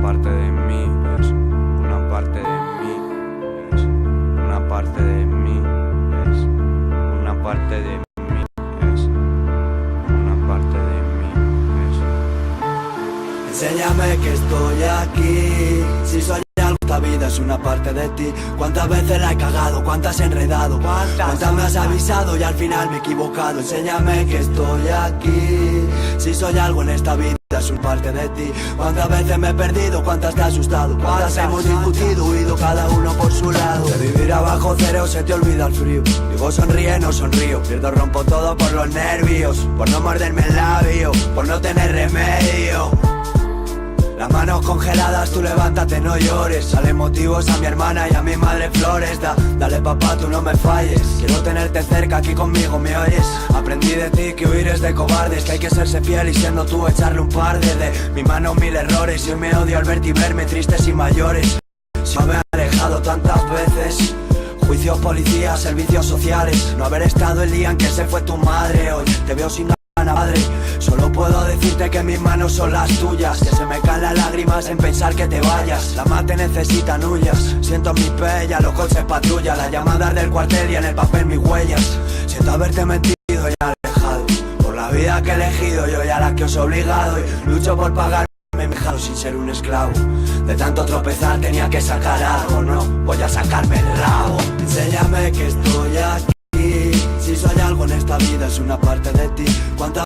parte de mí, es una parte de mí, es una parte de mí, es una parte de mí, es una parte de mí, es. Enséñame que estoy aquí. Si soy algo, esta vida es una parte de ti. ¿Cuántas veces la he cagado? ¿Cuántas he enredado? ¿Cuántas me has avisado y al final me he equivocado? Enséñame que estoy aquí. Si soy algo en esta vida es una parte de ti. ¿Cuántas veces me he perdido? ¿Cuántas te has asustado? ¿Cuántas hemos discutido? Huido cada uno por su lado. De vivir abajo cero se te olvida el frío. Digo sonríe, no sonrío. Pierdo, rompo todo por los nervios, por no morderme el labio, por no tener remedio. Las manos congeladas, tú levántate, no llores. Sale motivos a mi hermana y a mi madre flores. Dale papá, tú no me falles. Quiero tenerte cerca, aquí conmigo, ¿me oyes? Aprendí de ti que huir es de cobardes, que hay que serse fiel y siendo tú echarle un par de mi mano mil errores. Y hoy me odio al verte y verme tristes y mayores. Si me he alejado tantas veces, juicios, policías, servicios sociales, no haber estado el día en que se fue tu madre. Hoy te veo sin madre, solo puedo decirte que mis manos son las tuyas, que se me caen las lágrimas en pensar que te vayas. La mate necesitan huyas, siento en mi pella los coches patrulla, las llamadas del cuartel y en el papel mis huellas. Siento haberte mentido y alejado, por la vida que he elegido yo y a la que os he obligado. Y lucho por pagarme mi jalo sin ser un esclavo. De tanto tropezar tenía que sacar algo, no voy a sacarme el rabo. Enséñame que estoy aquí. Si soy algo en esta vida es una parte de ti. ¿Cuántas